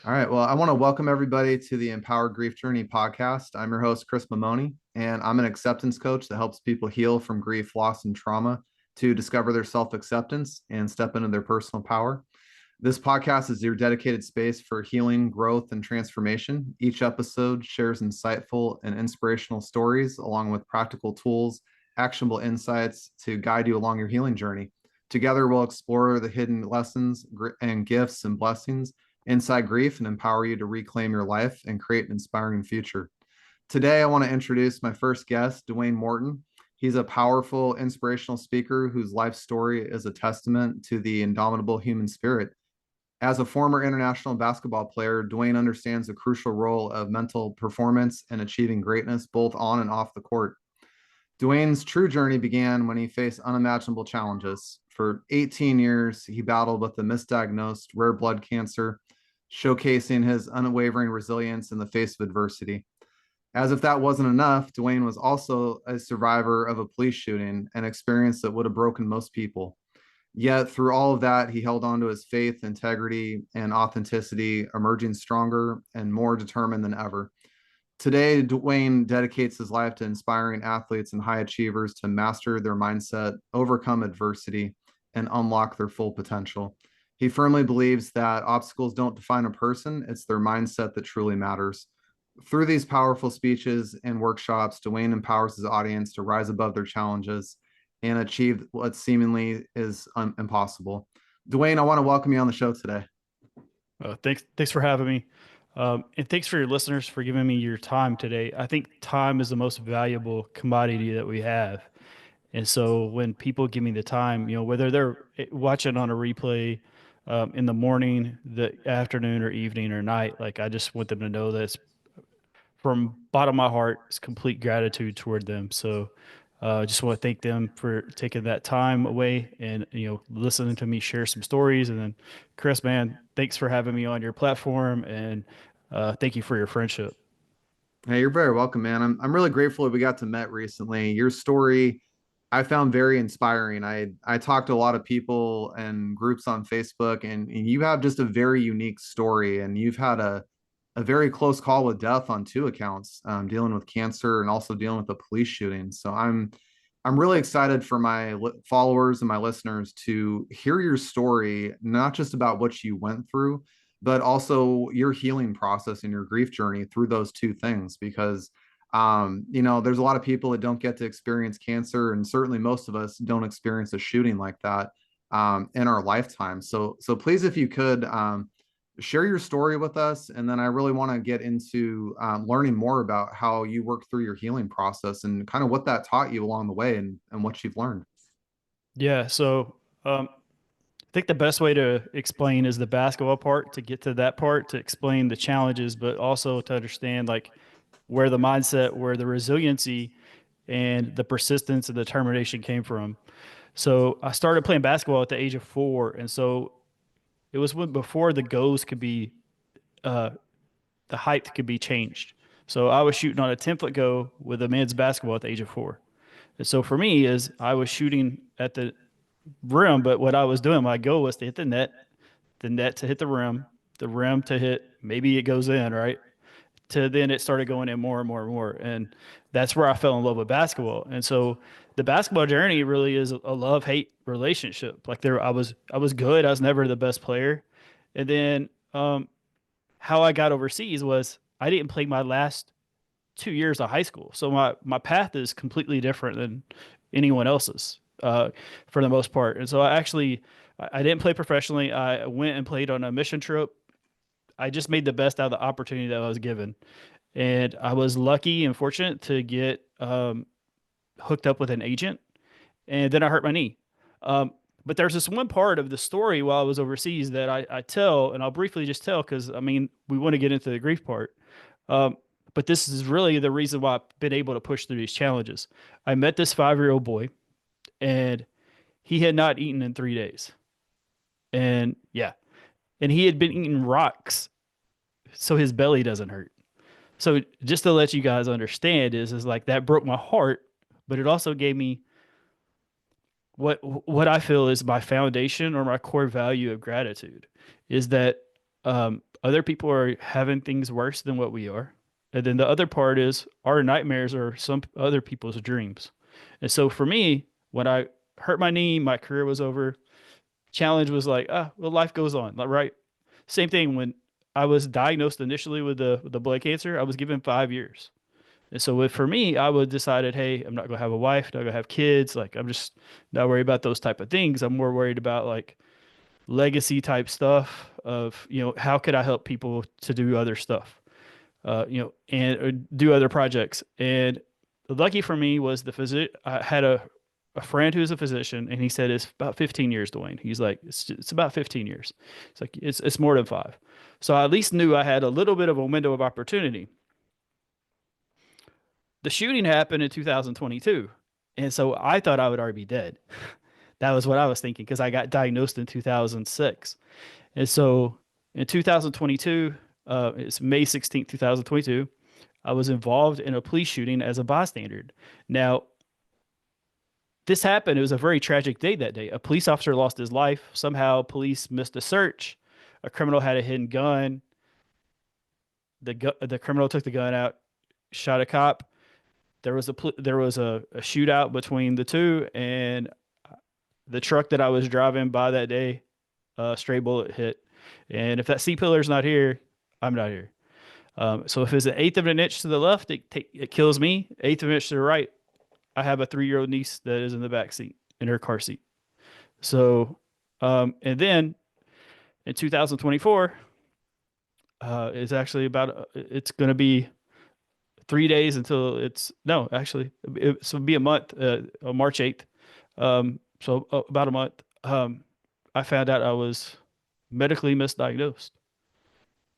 All right. Well, I want to welcome everybody to the Empower Grief Journey podcast. I'm your host, Chris Mamoni, and I'm an acceptance coach that helps people heal from grief, loss, and trauma to discover their self acceptance and step into their personal power. This podcast is your dedicated space for healing, growth, and transformation. Each episode shares insightful and inspirational stories, along with practical tools, actionable insights to guide you along your healing journey. Together, we'll explore the hidden lessons and gifts and blessings inside grief and empower you to reclaim your life and create an inspiring future. Today, I want to introduce my first guest, Dwayne Morton. He's a powerful, inspirational speaker whose life story is a testament to the indomitable human spirit. As a former international basketball player, Dwayne understands the crucial role of mental performance in achieving greatness both on and off the court. Dwayne's true journey began when he faced unimaginable challenges. For 18 years, he battled with the misdiagnosed rare blood cancer, showcasing his unwavering resilience in the face of adversity. As if that wasn't enough, Dwayne was also a survivor of a police shooting, an experience that would have broken most people. Yet, through all of that, he held on to his faith, integrity, and authenticity, emerging stronger and more determined than ever. Today, Dwayne dedicates his life to inspiring athletes and high achievers to master their mindset, overcome adversity, and unlock their full potential. He firmly believes that obstacles don't define a person, it's their mindset that truly matters. Through these powerful speeches and workshops, Dwayne empowers his audience to rise above their challenges and achieve what seemingly is impossible. Dwayne, I want to welcome you on the show today. Thanks for having me. And thanks for your listeners for giving me your time today. I think time is the most valuable commodity that we have. And so when people give me the time, whether they're watching on a replay in the morning, the afternoon, or evening or night, like I just want them to know that it's from bottom of my heart, it's complete gratitude toward them. So I just want to thank them for taking that time away and listening to me share some stories. And then, Chris, man, thanks for having me on your platform, and thank you for your friendship. Hey, you're very welcome, man. I'm really grateful that we got to met recently. Your story I found very inspiring. I talked to a lot of people and groups on Facebook, and you have just a very unique story, and you've had a very close call with death on two accounts, dealing with cancer and also dealing with a police shooting. So I'm really excited for my followers and my listeners to hear your story, not just about what you went through, but also your healing process and your grief journey through those two things. Because, there's a lot of people that don't get to experience cancer, and certainly most of us don't experience a shooting like that in our lifetime. So please, if you could, share your story with us, and then I really want to get into learning more about how you work through your healing process and kind of what that taught you along the way, and what you've learned. Yeah. So I think the best way to explain is the basketball part to get to that part to explain the challenges, but also to understand like where the mindset, where the resiliency and the persistence and determination came from. So I started playing basketball at the age of 4, and so it was when before the goals could be, uh, the height could be changed. So I was shooting on a 10-foot go with a men's basketball at the age of 4. And so for me, is I was shooting at the rim, but what I was doing, my goal was to hit the net to hit the rim to hit. Maybe it goes in, right? To then it started going in more and more and more. And that's where I fell in love with basketball. And so the basketball journey really is a love hate relationship. Like I was good. I was never the best player. And then how I got overseas was I didn't play my last 2 years of high school. So my path is completely different than anyone else's for the most part. And so I didn't play professionally. I went and played on a mission trip. I just made the best out of the opportunity that I was given. And I was lucky and fortunate to get hooked up with an agent, and then I hurt my knee. Um, but there's this one part of the story while I was overseas that I tell, and I'll briefly just tell because I mean we want to get into the grief part. Um, but this is really the reason why I've been able to push through these challenges. I met this 5-year-old boy, and he had not eaten in 3 days, and yeah, and he had been eating rocks, so his belly doesn't hurt. So just to let you guys understand is like that broke my heart, but it also gave me what I feel is my foundation or my core value of gratitude is that Other people are having things worse than what we are. And then the other part is our nightmares are some other people's dreams. And so for me, when I hurt my knee, my career was over. Challenge was like, well, life goes on. Like, right. Same thing when I was diagnosed initially with the blood cancer, I was given 5 years. And so for me, I would decided, hey, I'm not gonna have a wife, not gonna have kids. Like I'm just not worried about those type of things. I'm more worried about like legacy type stuff of, how could I help people to do other stuff, and do other projects. And lucky for me was I had a friend who's a physician, and he said it's about 15 years, Dwayne. He's like, it's about 15 years. It's like it's more than 5. So I at least knew I had a little bit of a window of opportunity. The shooting happened in 2022, and so I thought I would already be dead. That was what I was thinking because I got diagnosed in 2006. And so in 2022, it's May 16th, 2022, I was involved in a police shooting as a bystander. Now, this happened. It was a very tragic day that day. A police officer lost his life. Somehow, police missed a search. A criminal had a hidden gun. The criminal took the gun out, shot a cop. There was a shootout between the two, and the truck that I was driving by that day, a stray bullet hit. And if that C pillar's not here, I'm not here. So if it's an eighth of an inch to the left, it kills me. Eighth of an inch to the right, I have a 3-year-old niece that is in the back seat in her car seat. So, and then in 2024, it's actually it's going to be 3 days until it's, no, actually, so it'll be a month, on March 8th. So about a month, I found out I was medically misdiagnosed.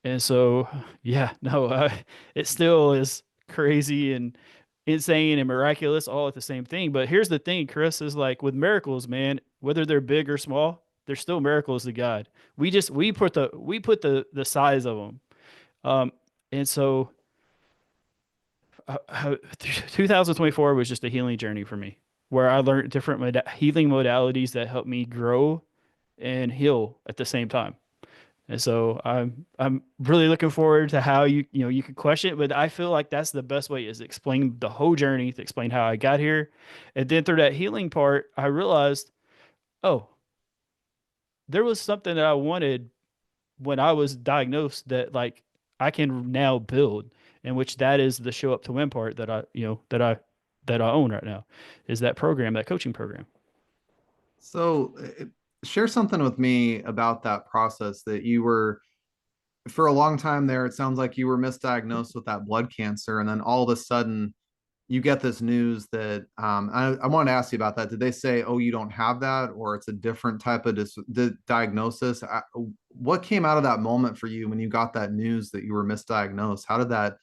And so, yeah, no, it still is crazy and insane and miraculous all at the same thing. But here's the thing, Chris, is like with miracles, man, whether they're big or small, they're still miracles to God. We put the size of them. Um, and so 2024 was just a healing journey for me, where I learned different healing modalities that helped me grow and heal at the same time. And so I'm really looking forward to how you can question it, but I feel like that's the best way is explain the whole journey, to explain how I got here. And then through that healing part, I realized, oh, there was something that I wanted when I was diagnosed that like I can now build, in which that is the show up to win part that I own right now, is that program, that coaching program. So, share something with me about that process that you were for a long time there. It sounds like you were misdiagnosed with that blood cancer, and then all of a sudden you get this news that I wanted to ask you about that. Did they say, "Oh, you don't have that," or it's a different type of diagnosis? What came out of that moment for you when you got that news that you were misdiagnosed? How did that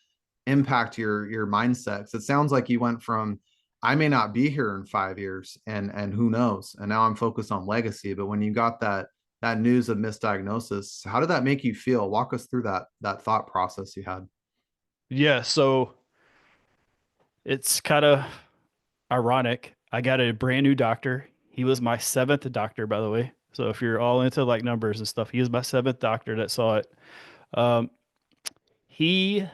impact your mindset? 'Cause it sounds like you went from I may not be here in 5 years, and who knows, and now I'm focused on legacy. But when you got that news of misdiagnosis, how did that make you feel? Walk us through that thought process you had. Yeah, so it's kind of ironic. I got a brand new doctor. He was my seventh doctor, by the way. So if you're all into like numbers and stuff, he was my seventh doctor that saw it. Um, he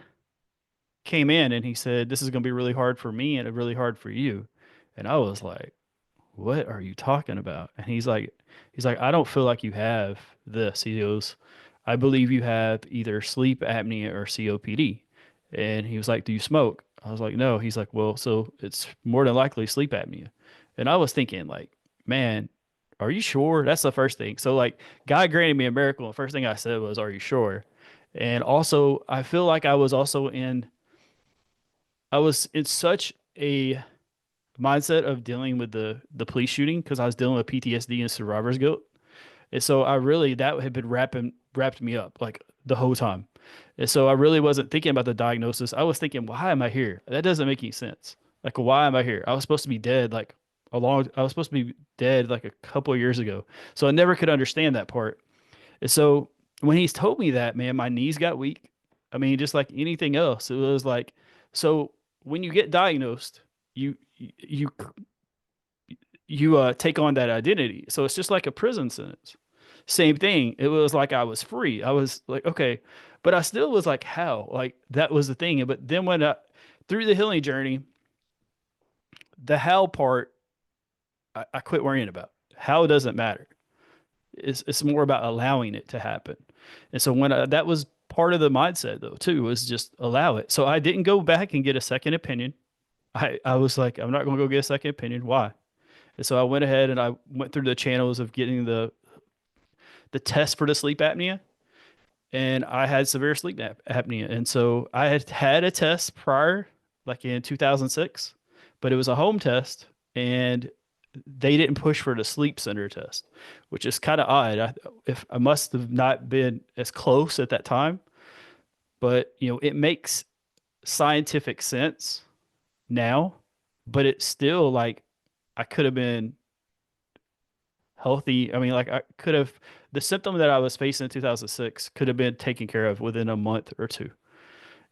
came in and he said, "This is going to be really hard for me and really hard for you." And I was like, "What are you talking about?" And he's like, "I don't feel like you have this." He goes, "I believe you have either sleep apnea or COPD." And he was like, "Do you smoke?" I was like, "No." He's like, "Well, so it's more than likely sleep apnea." And I was thinking like, man, are you sure? That's the first thing. So like God granted me a miracle. The first thing I said was, "Are you sure?" And also I feel like I was in such a mindset of dealing with the police shooting because I was dealing with PTSD and survivor's guilt. And so I really that had been wrapped me up like the whole time. And so I really wasn't thinking about the diagnosis. I was thinking, why am I here? That doesn't make any sense. Like, why am I here? I was supposed to be dead like a couple of years ago. So I never could understand that part. And so when he's told me that, man, my knees got weak. I mean, just like anything else, it was like, so when you get diagnosed, you take on that identity. So it's just like a prison sentence. Same thing. It was like I was free. I was like, okay, but I still was like, how? Like that was the thing. But then through the healing journey, the how part, I quit worrying about. How doesn't matter. It's more about allowing it to happen. And so that was part of the mindset though too, was just allow it. So I didn't go back and get a second opinion. I was like, I'm not going to go get a second opinion. Why? And so I went ahead and I went through the channels of getting the test for the sleep apnea, and I had severe sleep apnea. And so I had had a test prior, like in 2006, but it was a home test, and they didn't push for the sleep center test, which is kind of odd. If I must have not been as close at that time, but it makes scientific sense now, but it's still like I could have been healthy. I mean, like I could have the symptom that I was facing in 2006 could have been taken care of within a month or two.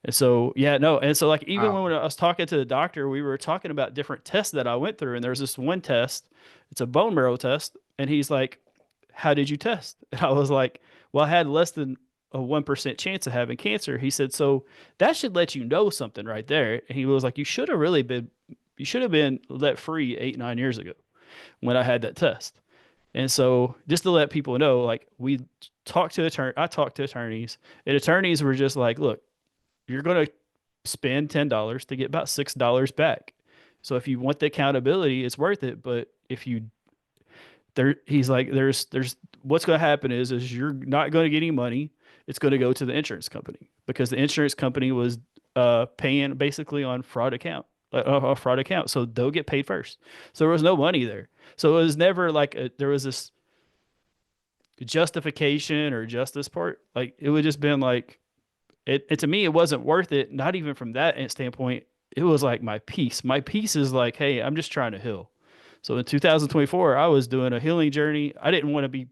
And so, yeah, no. And so, like, even Wow. when I was talking to the doctor, we were talking about different tests that I went through. And there's this one test, it's a bone marrow test. And he's like, how did you test? And I was like, well, I had less than a 1% chance of having cancer. He said, so that should let you know something right there. And he was like, you should have been let free 8, 9 years ago when I had that test. And so just to let people know, like I talked to attorneys, and attorneys were just like, look, you're going to spend $10 to get about $6 back. So if you want the accountability, it's worth it. But if you he's like, there's what's going to happen is you're not going to get any money. It's going to go to the insurance company because the insurance company was paying basically on a fraud account. So they'll get paid first. So there was no money there. So it was never like there was this justification or justice part. Like it would just been like it to me, it wasn't worth it. Not even from that standpoint. It was like my peace. My peace is like, hey, I'm just trying to heal. So in 2024, I was doing a healing journey. I didn't want to be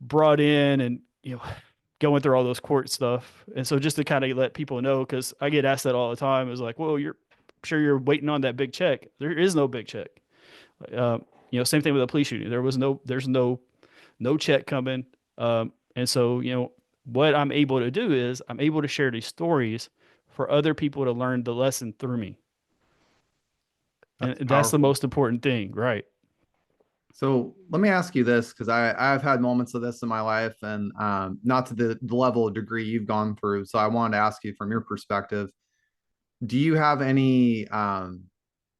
brought in and going through all those court stuff. And so just to kind of let people know, because I get asked that all the time, is like, well, you're sure you're waiting on that big check. There is no big check. Uh, same thing with a police shooting. There's no check coming. And so, what I'm able to do is I'm able to share these stories for other people to learn the lesson through me. And That's that's the powerful. most important thing, right? So let me ask you this, because I've had moments of this in my life, and not to the level of degree you've gone through. So I wanted to ask you from your perspective, do you have any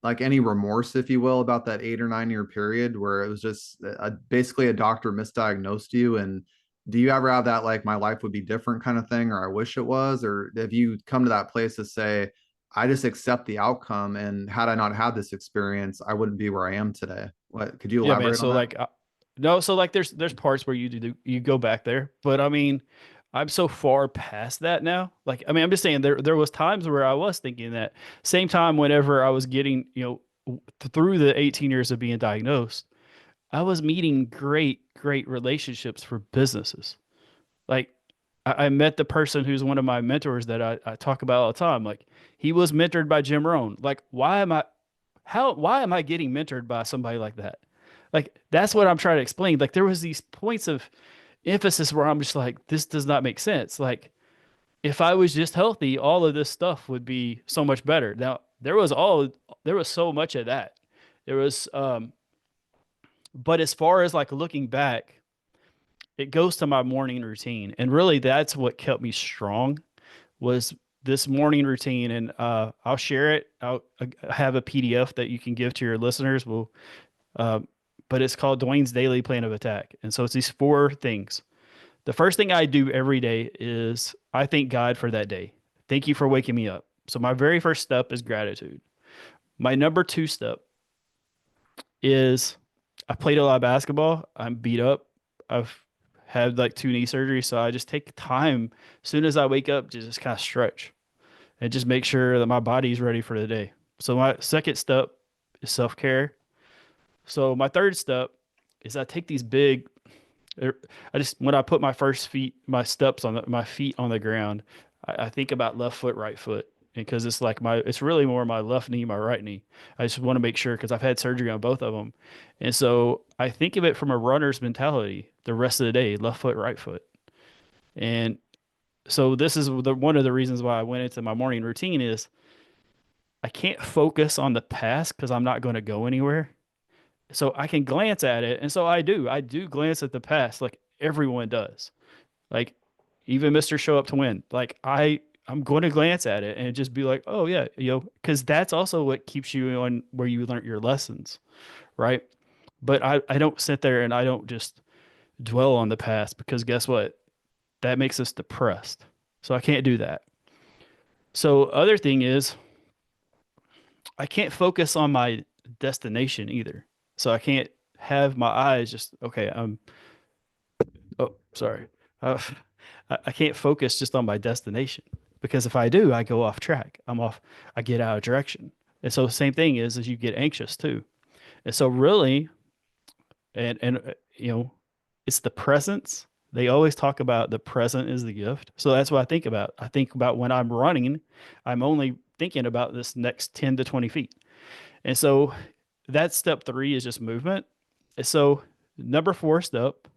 like any remorse, if you will, about that 8 or 9 year period where it was just basically a doctor misdiagnosed you? And do you ever have that like my life would be different kind of thing, or I wish it was? Or have you come to that place to say, I just accept the outcome, and had I not had this experience, I wouldn't be where I am today? What could you Yeah, man. elaborate on So that? like, no, so like, there's parts where you go back there, but I mean, I'm so far past that now. Like, I mean, I'm just saying there was times where I was thinking that same time whenever I was getting through the 18 years of being diagnosed, I was meeting great relationships for businesses. Like, I met the person who's one of my mentors that I talk about all the time. Like, he was mentored by Jim Rohn. Like, why am I getting mentored by somebody like that? Like, that's what I'm trying to explain. Like, there was these points of emphasis where I'm just like, this does not make sense. Like, if I was just healthy, all of this stuff would be so much better. Now, there was so much of that. There was, but as far as like looking back, it goes to my morning routine. And really that's what kept me strong was this morning routine. And I'll share it. I have a PDF that you can give to your listeners. Uh, but it's called Dwayne's Daily Plan of Attack. And so it's these four things. The first thing I do every day is I thank God for that day. Thank you for waking me up. So my very first step is gratitude. My number two step is I played a lot of basketball. I'm beat up. I've had like two knee surgeries, so I just take time as soon as I wake up to just kind of stretch and just make sure that my body's ready for the day. So my second step is self-care. So my third step is I take these big I just when I put my feet on my feet on the ground, I think about left foot, right foot. And because it's like it's really more my left knee, my right knee. I just want to make sure because I've had surgery on both of them. And so I think of it from a runner's mentality the rest of the day, left foot, right foot. And so this is one of the reasons why I went into my morning routine is I can't focus on the past because I'm not going to go anywhere. So I can glance at it. And so I do. I do glance at the past like everyone does. Like even Mr. Show Up to Win. Like I'm going to glance at it and just be like, "Oh yeah, because that's also what keeps you on where you learned your lessons, right?" But I don't sit there and I don't just dwell on the past because guess what? That makes us depressed. So I can't do that. So other thing is I can't focus on my destination either. So I can't have my eyes just okay, oh, sorry. Uh, I can't focus just on my destination because if I do, I go off track. I get out of direction. And so same thing is as you get anxious too. And so really, it's the presence. They always talk about the present is the gift. So that's what I think about. I think about when I'm running, I'm only thinking about this next 10 to 20 feet. And so that step three is just movement. And so number four step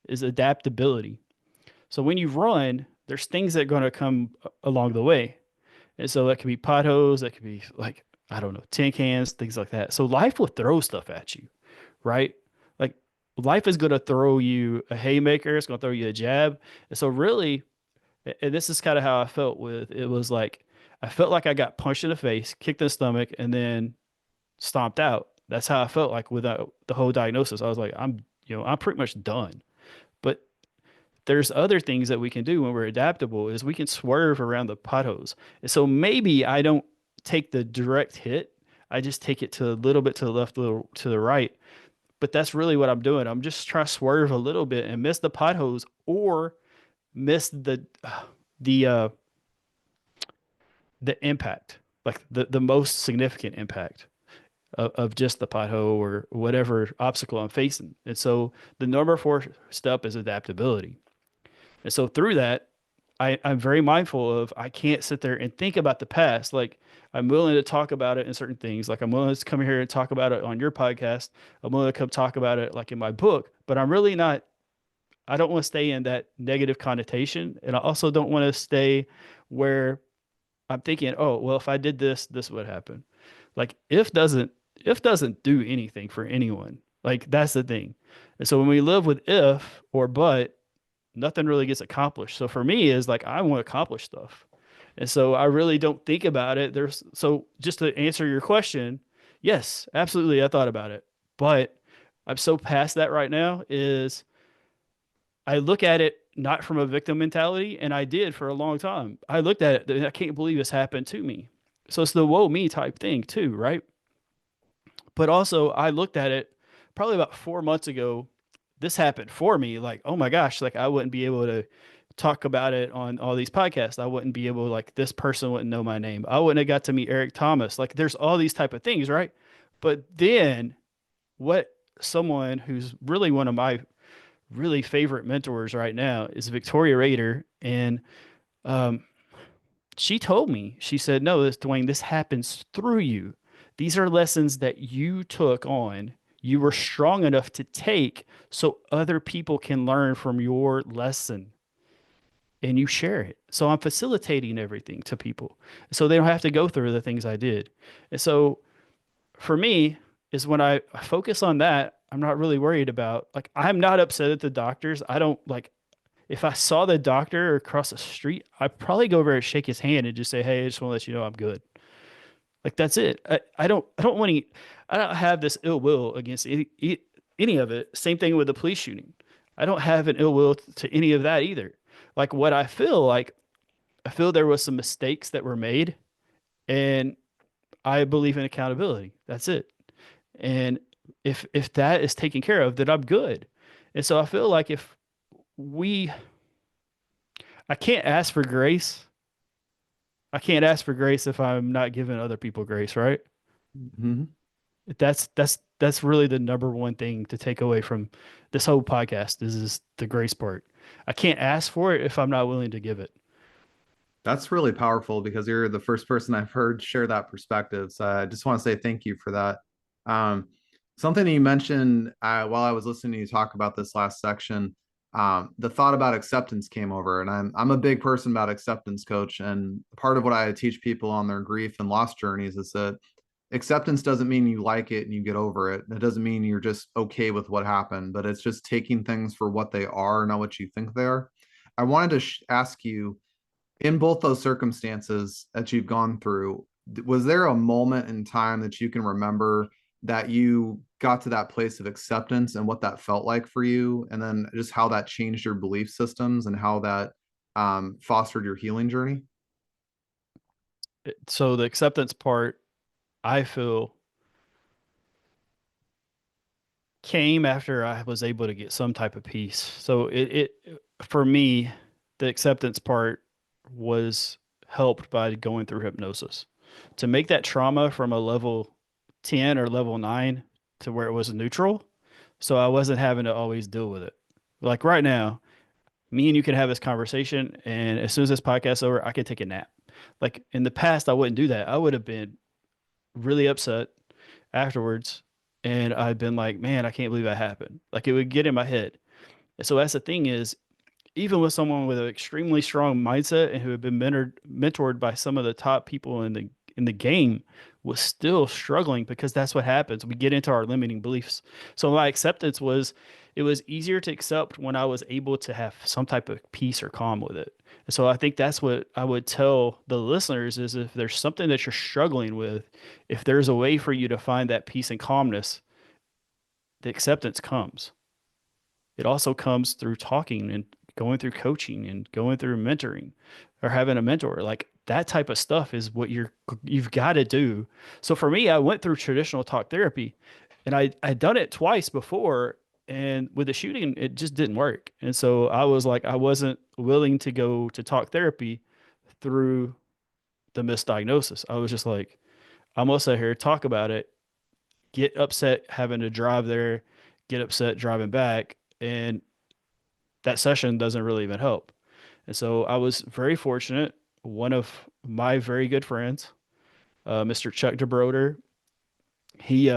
is adaptability. So when you run, there's things that are going to come along the way. And so that could be potholes, that could be like, I don't know, tin cans, things like that. So life will throw stuff at you, right? Like life is going to throw you a haymaker, it's going to throw you a jab. And so really, and this is kind of how I felt with it was like I felt like I got punched in the face, kicked in the stomach, and then stomped out. That's how I felt like with the whole diagnosis. I was like, I'm pretty much done. But there's other things that we can do when we're adaptable is we can swerve around the potholes. And so maybe I don't take the direct hit. I just take it to a little bit to the left, a little to the right. But that's really what I'm doing. I'm just trying to swerve a little bit and miss the potholes or miss the uh the impact, like the most significant impact of just the pothole or whatever obstacle I'm facing. And so the number four step is adaptability. And so through that, I'm very mindful of I can't sit there and think about the past. Like I'm willing to talk about it in certain things. Like I'm willing to come here and talk about it on your podcast. I'm willing to come talk about it like in my book, but I'm really not, I don't want to stay in that negative connotation. And I also don't want to stay where I'm thinking, oh, well, if I did this, this would happen. Like if doesn't do anything for anyone. Like that's the thing. And so when we live with if or but, nothing really gets accomplished. So for me is like I want to accomplish stuff. And so I really don't think about it. There's so just to answer your question, yes, absolutely I thought about it. But I'm so past that right now is I look at it not from a victim mentality, and I did for a long time. I looked at it, and I can't believe this happened to me. So it's the woe me type thing too, right? But also I looked at it probably about 4 months ago. This happened for me. Like, oh my gosh, like I wouldn't be able to talk about it on all these podcasts. I wouldn't be able, like this person wouldn't know my name. I wouldn't have got to meet Eric Thomas. Like there's all these type of things, right? But then what someone who's really one of my really favorite mentors right now is Victoria Rader. And um, she told me, she said, no, this Dwayne, this happens through you. These are lessons that you took on. You were strong enough to take so other people can learn from your lesson and you share it. So I'm facilitating everything to people so they don't have to go through the things I did. And so for me, is when I focus on that, I'm not really worried about like I'm not upset at the doctors. I don't like if I saw the doctor across the street, I'd probably go over and shake his hand and just say, "Hey, I just want to let you know I'm good." Like that's it. I don't want any. I don't have this ill will against any of it. Same thing with the police shooting. I don't have an ill will to any of that either. Like what I feel like, I feel there was some mistakes that were made, and I believe in accountability. That's it. And if that is taken care of, then I'm good. And so I feel like if we I can't ask for grace. I can't ask for grace if I'm not giving other people grace, right? Mhm. That's really the number one thing to take away from this whole podcast is the grace part. I can't ask for it if I'm not willing to give it. That's really powerful because you're the first person I've heard share that perspective. So I just want to say thank you for that. Um, Something you mentioned while I was listening to you talk about this last section, the thought about acceptance came over, and I'm a big person about acceptance, coach. And part of what I teach people on their grief and loss journeys is that acceptance doesn't mean you like it and you get over it. It doesn't mean you're just okay with what happened, but it's just taking things for what they are, not what you think they are. I wanted to ask you, in both those circumstances that you've gone through, was there a moment in time that you can remember that you got to that place of acceptance and what that felt like for you, and then just how that changed your belief systems and how that fostered your healing journey? So the acceptance part, I feel, came after I was able to get some type of peace. So for me, the acceptance part was helped by going through hypnosis. To make that trauma from a level 10 or level 9 to where it was neutral, so I wasn't having to always deal with it. Like right now, me and you can have this conversation, and as soon as this podcast's over, I can take a nap. Like in the past, I wouldn't do that. I would have been really upset afterwards. And I've been like, man, I can't believe that happened. Like it would get in my head. And so that's the thing is, even with someone with an extremely strong mindset and who had been mentored by some of the top people in the game, was still struggling because that's what happens. We get into our limiting beliefs. So my acceptance was, it was easier to accept when I was able to have some type of peace or calm with it. And so I think that's what I would tell the listeners is if there's something that you're struggling with, if there's a way for you to find that peace and calmness, the acceptance comes. It also comes through talking and going through coaching and going through mentoring or having a mentor. Like that type of stuff is what you've got to do. So for me, I went through traditional talk therapy and I'd done it twice before, and with the shooting, it just didn't work. And so I was like, I wasn't willing to go to talk therapy through the misdiagnosis. I was just like, I'm gonna sit here, talk about it, get upset having to drive there, get upset driving back, and that session doesn't really even help. And so I was very fortunate. One of my very good friends, Mr. Chuck DeBroder, he,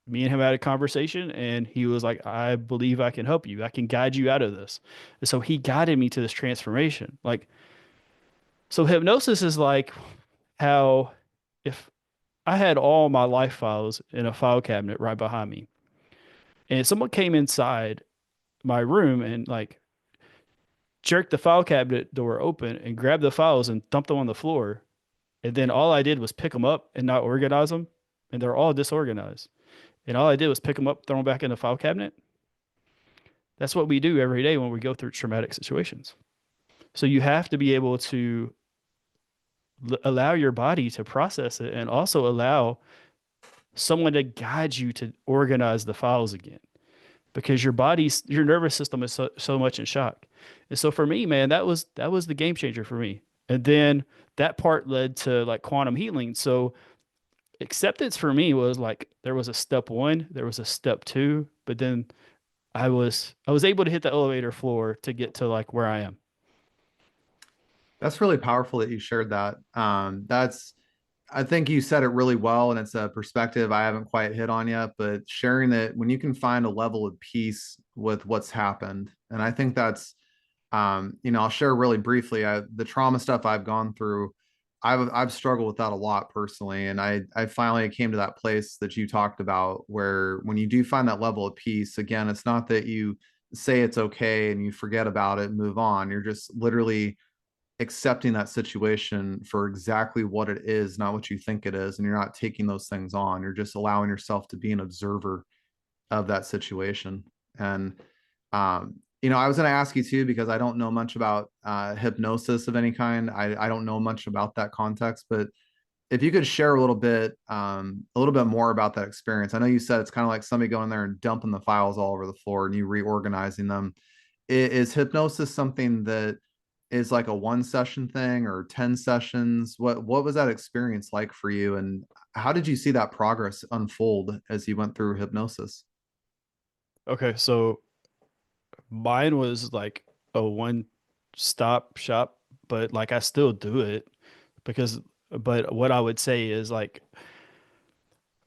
me and him had a conversation, and he was like, I believe I can help you. I can guide you out of this. And so he guided me to this transformation. Like, so hypnosis is like how if I had all my life files in a file cabinet right behind me, and someone came inside my room and like jerked the file cabinet door open and grabbed the files and dumped them on the floor. And then all I did was pick them up and not organize them. And they're all disorganized. And all I did was pick them up, throw them back in the file cabinet. That's what we do every day when we go through traumatic situations. So you have to be able to allow your body to process it and also allow someone to guide you to organize the files again because your nervous system is so much in shock. And so for me, man, that was the game changer for me. And then that part led to like quantum healing. So acceptance for me was like there was a step one, there was a step two, but then I was able to hit the elevator floor to get to like where I am. That's really powerful that you shared that. I think you said it really well, and it's a perspective I haven't quite hit on yet, but sharing that when you can find a level of peace with what's happened. And I think that's, I'll share really briefly. The trauma stuff I've gone through, I've struggled with that a lot personally, and I finally came to that place that you talked about, where when you do find that level of peace, again, it's not that you say it's okay and you forget about it and move on. You're just literally accepting that situation for exactly what it is, not what you think it is, and you're not taking those things on. You're just allowing yourself to be an observer of that situation. And I was going to ask you too, because I don't know much about hypnosis of any kind. I don't know much about that context, but if you could share a little bit more about that experience. I know you said it's kind of like somebody going there and dumping the files all over the floor and you reorganizing them. Is hypnosis something that is like a one session thing or 10 sessions? What was that experience like for you, and how did you see that progress unfold as you went through hypnosis? Okay, so mine was like a one stop shop, but like I still do it because, but what I would say is like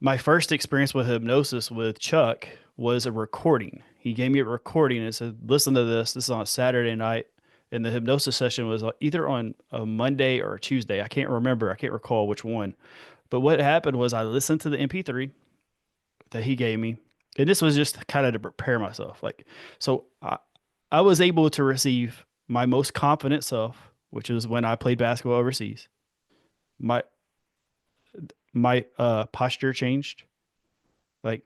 my first experience with hypnosis with Chuck was a recording. He gave me a recording and said, listen to this. This is on a Saturday night. And the hypnosis session was either on a Monday or a Tuesday. I can't remember. I can't recall which one. But what happened was I listened to the MP3 that he gave me. And this was just kind of to prepare myself. I was able to receive my most confident self, which is when I played basketball overseas. My my posture changed. Like,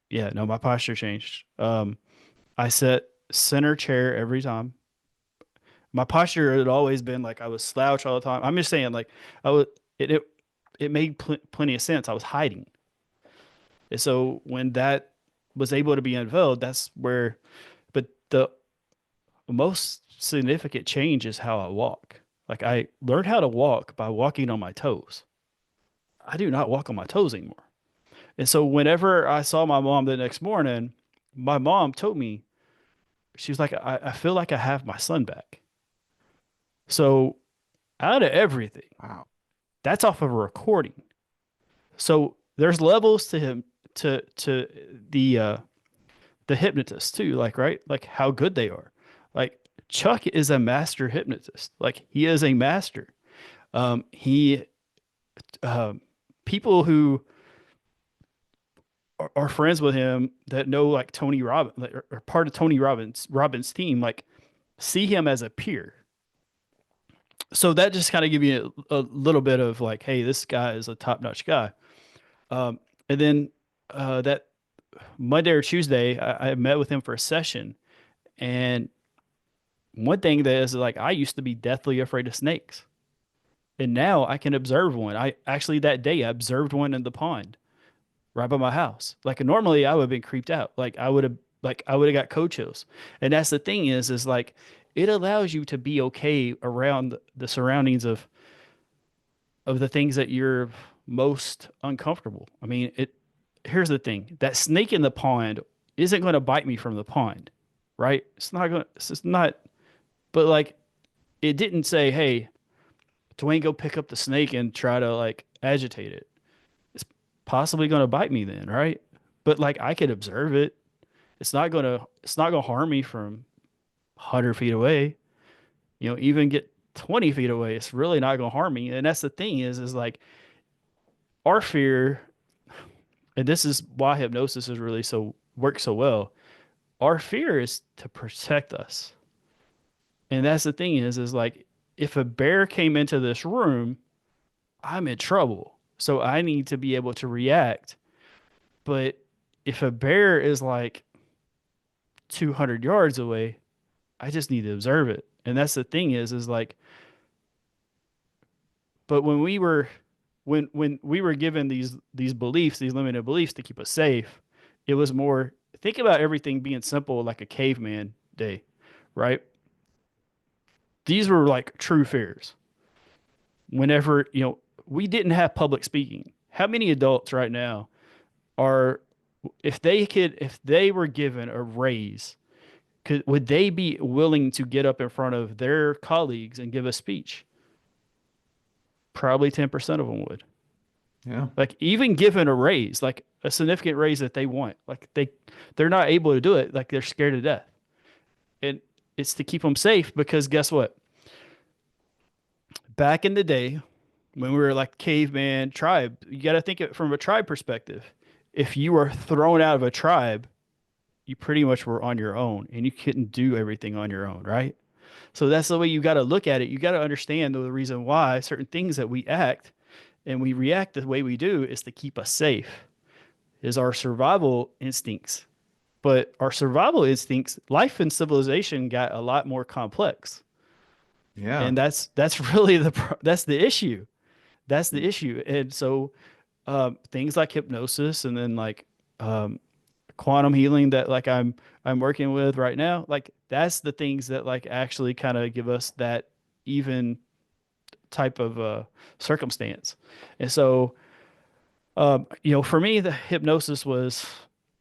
yeah, no, my posture changed. I sat center chair every time. My posture had always been like I was slouch all the time. I'm just saying, like I was it it, it made plenty of sense. I was hiding. And so when that was able to be unveiled, that's where, but the most significant change is how I walk. Like I learned how to walk by walking on my toes. I do not walk on my toes anymore. And so whenever I saw my mom the next morning, my mom told me, she was like, I feel like I have my son back. So out of everything, Wow. that's off of a recording. So there's levels to him to the hypnotist too, like right? Like how good they are. Like Chuck is a master hypnotist. Like he is a master. He people who are friends with him that know like Tony Robbins like, are part of Tony Robbins team, like see him as a peer. So that just kind of give you a little bit of like, hey, this guy is a top notch guy. Um, and then that Monday or Tuesday, I met with him for a session. And one thing that is like, I used to be deathly afraid of snakes. And now I can observe one. I actually that day I observed one in the pond right by my house. Like normally I would have been creeped out. Like I would have got cold chills. And that's the thing is like it allows you to be okay around the surroundings of the things that you're most uncomfortable. I mean, it here's the thing. That snake in the pond isn't going to bite me from the pond, right? It's just not but like it didn't say, "Hey, Dwayne, go pick up the snake and try to like agitate it." It's possibly going to bite me then, right? But like I could observe it. It's not gonna harm me from 100 feet away. You know, even get 20 feet away, it's really not gonna harm me. And that's the thing is like our fear, and this is why hypnosis is really so works so well. Our fear is to protect us. And that's the thing is like if a bear came into this room, I'm in trouble. So I need to be able to react. But if a bear is like 200 yards away, I just need to observe it. And that's the thing is like, but when we were given these beliefs, these limited beliefs to keep us safe, it was more think about everything being simple like a caveman day, right? These were like true fears. Whenever, you know, we didn't have public speaking. How many adults right now are if they were given a raise, would they be willing to get up in front of their colleagues and give a speech? Probably 10% of them would. Yeah. Like even given a raise, like a significant raise that they want, like they're not able to do it, like they're scared to death. And it's to keep them safe because guess what? Back in the day, when we were like caveman tribe, you got to think it from a tribe perspective. If you were thrown out of a tribe, you pretty much were on your own and you couldn't do everything on your own, right? So that's the way you got to look at it. You got to understand the reason why certain things that we act and we react the way we do is to keep us safe, is our survival instincts. But our survival instincts, life and civilization got a lot more complex. Yeah. And that's really that's the issue. That's the issue. And so things like hypnosis and then like um, quantum healing that like I'm working with right now, like that's the things that like actually kind of give us that even type of circumstance. And so you know, for me the hypnosis was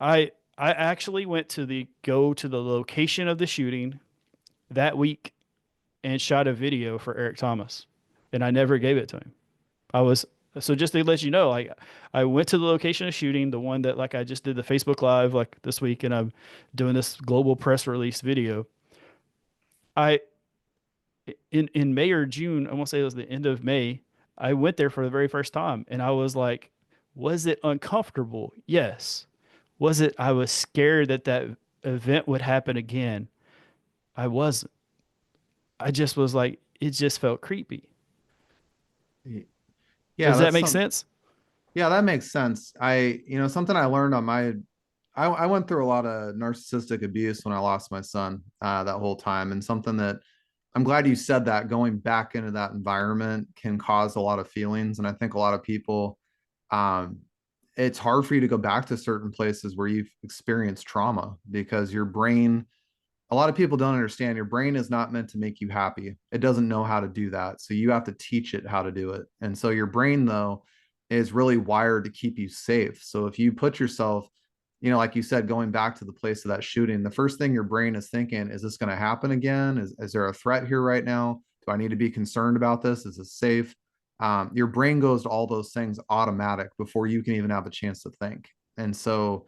I actually went to the go to the location of the shooting that week and shot a video for Eric Thomas, and I never gave it to him. I was so just to let you know, like I went to the location of shooting, the one that like I just did the Facebook Live like this week, and I'm doing this global press release video. I in May or June, I won't say it was the end of May, I went there for the very first time, and I was like, was it uncomfortable? Yes. Was it? I was scared that that event would happen again. I wasn't. I just was like, it just felt creepy. Yeah, Does that that's make some. sense? Yeah, that makes sense. Something I learned on I went through a lot of narcissistic abuse when I lost my son that whole time, and something that I'm glad you said that going back into that environment can cause a lot of feelings, and I think a lot of people, um, it's hard for you to go back to certain places where you've experienced trauma because your brain a lot of people don't understand your brain is not meant to make you happy. It doesn't know how to do that. So you have to teach it how to do it. And so your brain, though, is really wired to keep you safe. So if you put yourself, like you said, going back to the place of that shooting, the first thing your brain is thinking, is this going to happen again? Is there a threat here right now? Do I need to be concerned about this? Is it safe? Your brain goes to all those things automatic before you can even have a chance to think. And so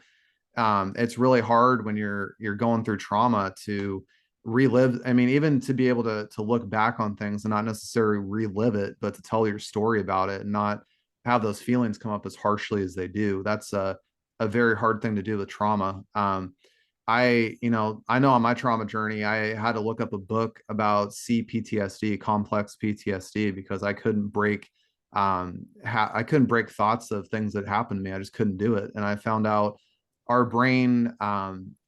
it's really hard when you're going through trauma to relive. I mean, even to be able to look back on things and not necessarily relive it, but to tell your story about it and not have those feelings come up as harshly as they do. That's a very hard thing to do with trauma. I know on my trauma journey, I had to look up a book about CPTSD, complex PTSD, because I couldn't break thoughts of things that happened to me. I just couldn't do it. And I found out our brain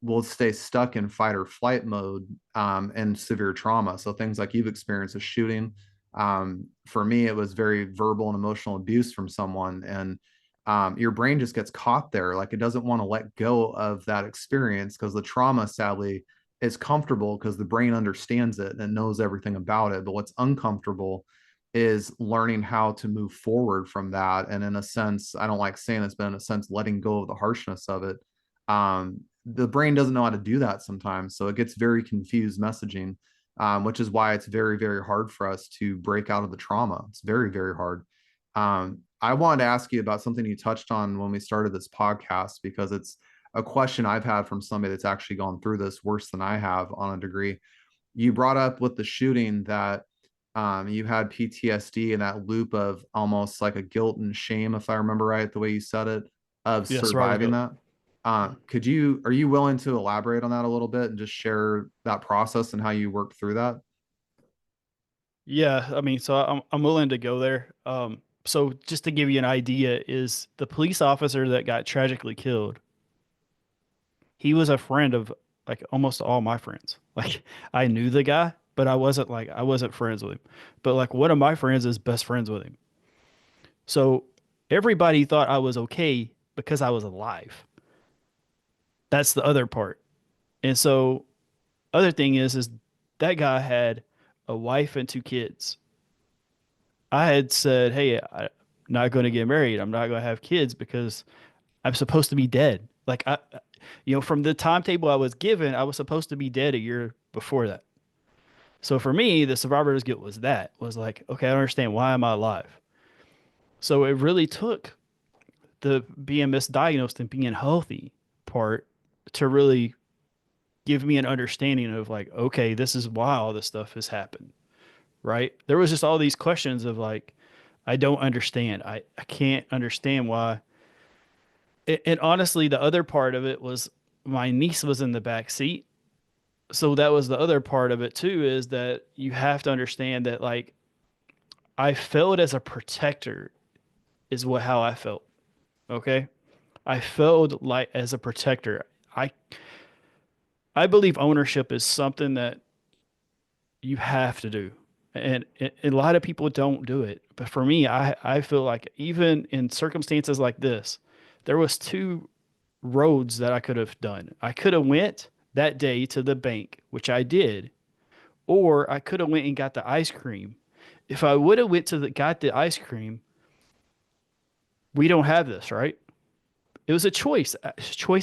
will stay stuck in fight or flight mode in severe trauma. So things like you've experienced a shooting. For me, it was very verbal and emotional abuse from someone. And your brain just gets caught there. Like it doesn't want to let go of that experience because the trauma, sadly, is comfortable because the brain understands it and knows everything about it. But what's uncomfortable is learning how to move forward from that. And in a sense, I don't like saying this, but in a sense, letting go of the harshness of it. The brain doesn't know how to do that sometimes. So it gets very confused messaging, which is why it's very, very hard for us to break out of the trauma. It's very, very hard. I wanted to ask you about something you touched on when we started this podcast, because it's a question I've had from somebody that's actually gone through this worse than I have on a degree. You brought up with the shooting that you had PTSD and that loop of almost like a guilt and shame, if I remember right, the way you said it, of Yeah, survival surviving guilt. that. Mhm. Are you willing to elaborate on that a little bit and just share that process and how you worked through that? Yeah, I mean, so I'm willing to go there. So just to give you an idea, is the police officer that got tragically killed, he was a friend of like almost all my friends. Like I knew the guy, but I wasn't friends with him. But like one of my friends is best friends with him. So everybody thought I was okay because I was alive. That's the other part. And so other thing is that guy had a wife and two kids. I had said, "Hey, I'm not going to get married. I'm not going to have kids because I'm supposed to be dead." Like from the timetable I was given, I was supposed to be dead a year before that. So for me, the survivor's guilt was like, okay, I understand why am I alive. So it really took the being misdiagnosed and being healthy part to really give me an understanding of like, okay, this is why all this stuff has happened, right? There was just all these questions of like, I don't understand. I can't understand why. And honestly, the other part of it was my niece was in the back seat. So that was the other part of it too, is that you have to understand that like I felt as a protector is what how I felt. Okay. I felt like as a protector. I I believe ownership is something that you have to do. And a lot of people don't do it. But for me, I feel like even in circumstances like this, there was two roads that I could have done. I could have went that day to the bank, which I did, or I could have went and got the ice cream. If I would have went to the got the ice cream, we don't have this, right? It was a choice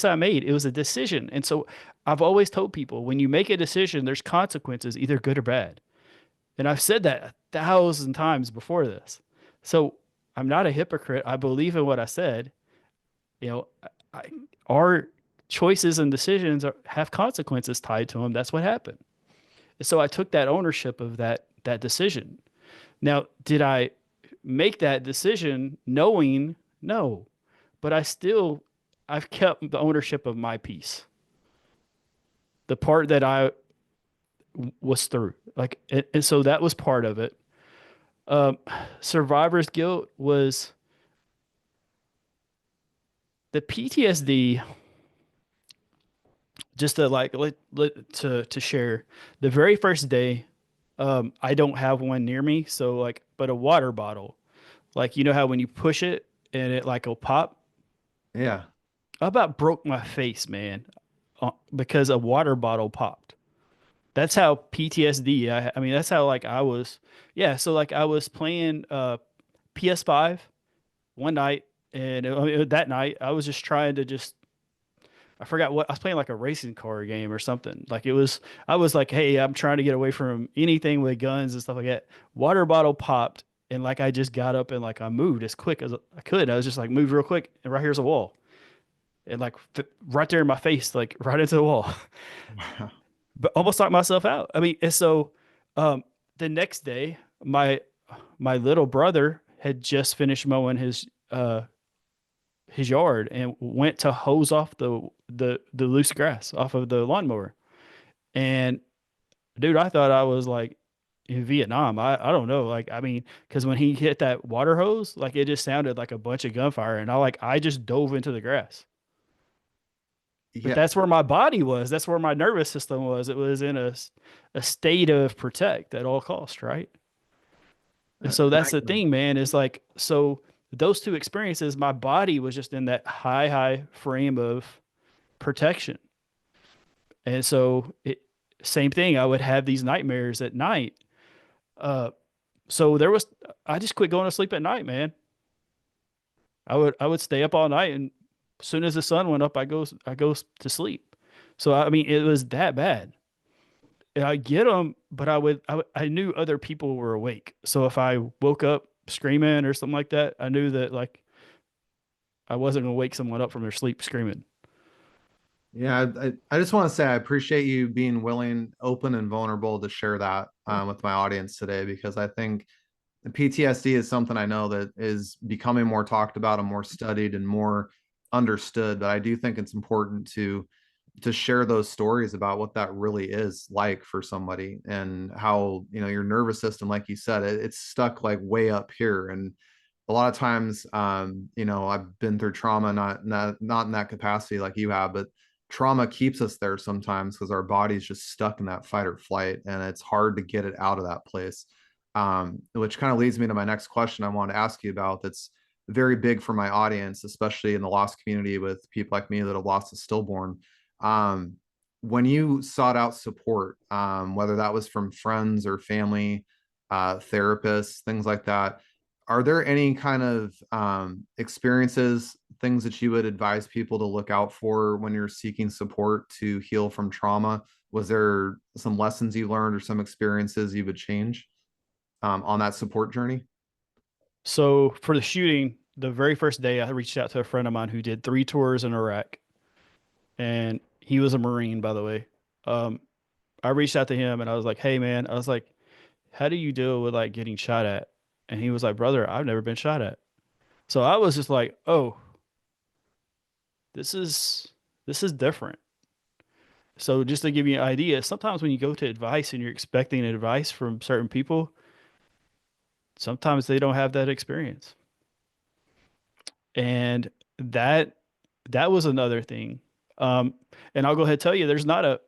I made. It was a decision. And so I've always told people when you make a decision, there's consequences, either good or bad. And I've said that 1,000 times before this. So I'm not a hypocrite. I believe in what I said. You know, I, our choices and decisions have consequences tied to them. That's what happened. So I took that ownership of that decision. Now, did I make that decision knowing? No, but I've kept the ownership of my piece, the part that I was through. Like, and so that was part of it. Um, Survivor's guilt was the PTSD. Just to like to share, the very first day, I don't have one near me, so like, but a water bottle, like you know how when you push it and it like will pop. Yeah. I about broke my face, man, because a water bottle popped. That's how PTSD. I mean, that's how like I was. Yeah, so like I was playing PS5 one night, and I mean, that night I was just trying to just. I forgot what I was playing, like a racing car game or something. Like it was, I was like, hey, I'm trying to get away from anything with guns and stuff like that. Water bottle popped, and like I just got up and like I moved as quick as I could. I was just like moved real quick, and right here's a wall, and like right there in my face, like right into the wall, but almost knocked myself out. I mean, and so um, the next day, my little brother had just finished mowing his yard and went to hose off the loose grass off of the lawnmower. And dude, I thought I was like in Vietnam. I don't know. Like, I mean, because when he hit that water hose, like it just sounded like a bunch of gunfire. And I just dove into the grass. But Yeah. that's where my body was. That's where my nervous system was. It was in a state of protect at all costs, right? And so And I that's the can, thing, man, is like, so those two experiences, my body was just in that high frame of protection. And so same thing, I would have these nightmares at night. Uh, so I just quit going to sleep at night, man. I would stay up all night, and as soon as the sun went up, I go to sleep. So I mean, it was that bad. And I get them, but I knew other people were awake. So if I woke up screaming or something like that, I knew that like I wasn't gonna wake someone up from their sleep screaming. yeah, I just want to say I appreciate you being willing, open, and vulnerable to share that with my audience today because I think PTSD is something I know that is becoming more talked about and more studied and more understood. But I do think it's important to share those stories about what that really is like for somebody and how your nervous system, like you said, it's stuck like way up here. And a lot of times, I've been through trauma, not in that capacity like you have, but trauma keeps us there sometimes because our body's just stuck in that fight or flight, and it's hard to get it out of that place. Which kind of leads me to my next question I want to ask you about. That's very big for my audience, especially in the lost community with people like me that have lost a stillborn. Um, when you sought out support, whether that was from friends or family, therapists, things like that, are there any kind of experiences, things that you would advise people to look out for when you're seeking support to heal from trauma? Was there some lessons you learned or some experiences you would change on that support journey? So for the shooting, the very first day, I reached out to a friend of mine who did 3 tours in Iraq, and he was a Marine, by the way. Um, I reached out to him and I was like, "Hey, man," I was like, "How do you deal with like getting shot at?" And he was like, "Brother, I've never been shot at." So I was just like, "Oh, this is this is different." So just to give you an idea, sometimes when you go to advice and you're expecting advice from certain people, sometimes they don't have that experience. And that that was another thing. Um, and I'll go ahead and tell you, there's not a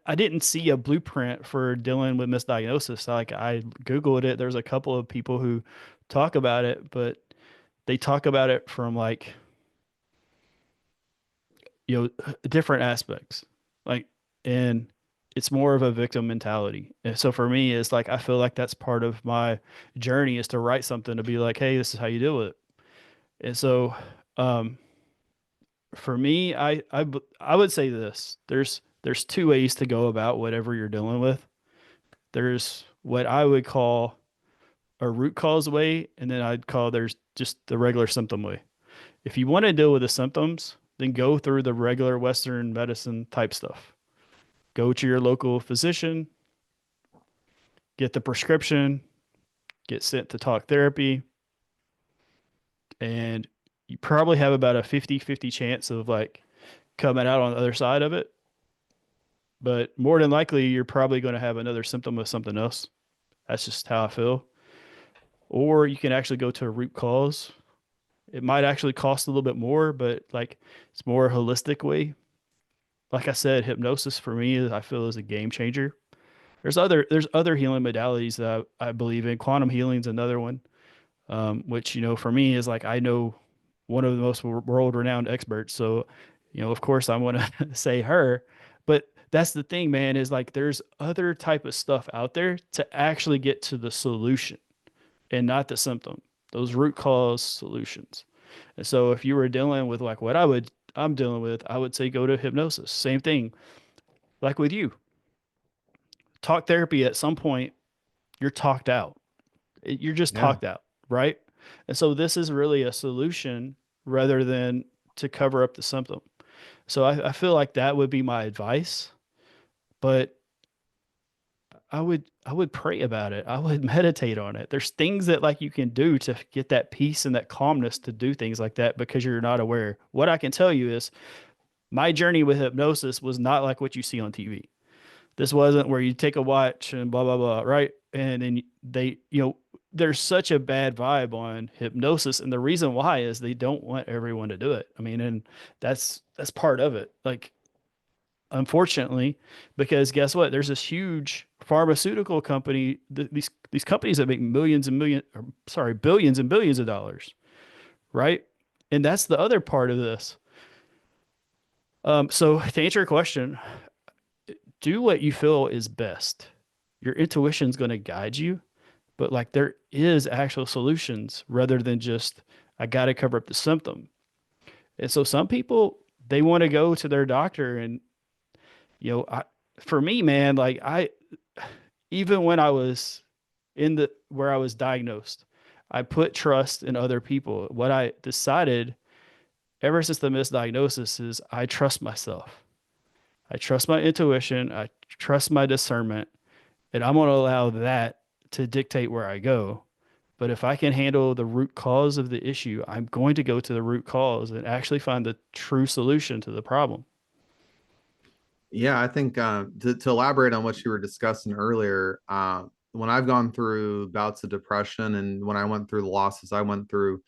I didn't see a blueprint for dealing with misdiagnosis. Like I Googled it. There's a couple of people who talk about it, but they talk about it from like, different aspects. Like, and it's more of a victim mentality. And so for me, it's like I feel like that's part of my journey is to write something to be like, hey, this is how you deal with it. And so um for me, I would say this. There's two ways to go about whatever you're dealing with. There's what I would call a root cause way, and then I'd call there's just the regular symptom way. If you want to deal with the symptoms, then go through the regular Western medicine type stuff. Go to your local physician, get the prescription, get sent to talk therapy, and you probably have about a 50-50 chance of like coming out on the other side of it. But more than likely, you're probably going to have another symptom of something else. That's just how I feel. Or you can actually go to a root cause. It might actually cost a little bit more, but like it's more a holistic way. Like I said, hypnosis for me, I feel is a game changer. There's other healing modalities that I believe in. Quantum healing is another one, which for me is like I know one of the most world renowned experts. So, of course I want to say her, but that's the thing, man, is like there's other type of stuff out there to actually get to the solution and not the symptom. Those root cause solutions. And so if you were dealing with like I'm dealing with, I would say go to hypnosis. Same thing. Like with you, talk therapy at some point, you're talked out. You're just Yeah. talked out, right? And so this is really a solution rather than to cover up the symptom. So I feel like that would be my advice, but I would pray about it. I would meditate on it. There's things that like you can do to get that peace and that calmness to do things like that because you're not aware. What I can tell you is my journey with hypnosis was not like what you see on TV. This wasn't where you take a watch and blah blah blah, right? And then there's such a bad vibe on hypnosis, and the reason why is they don't want everyone to do it. I mean, and that's part of it. Like, unfortunately, because guess what? There's this huge pharmaceutical company, these companies that make millions and millions, or, sorry, billions and billions of dollars, right? And that's the other part of this. So to answer your question, do what you feel is best. Your intuition's going to guide you, but like there is actual solutions rather than just I got to cover up the symptom. And so some people they want to go to their doctor and for me, man, like I even when I was in the where I was diagnosed, I put trust in other people. What I decided ever since the misdiagnosis is I trust myself. I trust my intuition, I trust my discernment, and I'm going to allow that to dictate where I go. But if I can handle the root cause of the issue, I'm going to go to the root cause and actually find the true solution to the problem. Yeah, I think to elaborate on what you were discussing earlier, when I've gone through bouts of depression and when I went through the losses I went through,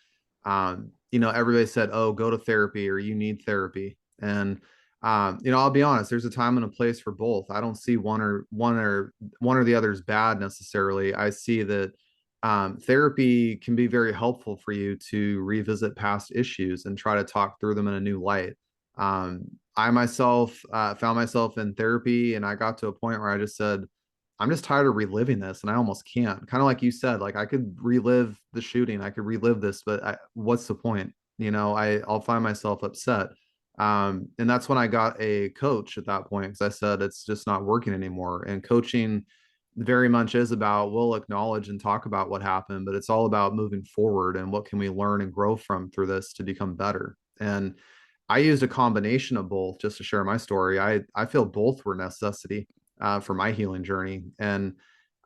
everybody said, "Oh, go to therapy or you need therapy." And I'll be honest, there's a time and a place for both. I don't see one or the other is bad necessarily. I see that therapy can be very helpful for you to revisit past issues and try to talk through them in a new light. Um, I myself found myself in therapy, and I got to a point where I just said, I'm just tired of reliving this, and I almost can't. Kind of like you said, like I could relive the shooting, I could relive this, but what's the point? I'll find myself upset. And that's when I got a coach at that point because I said it's just not working anymore. And coaching very much is about we'll acknowledge and talk about what happened, but it's all about moving forward and what can we learn and grow from through this to become better. And I used a combination of both just to share my story. I feel both were necessity for my healing journey, and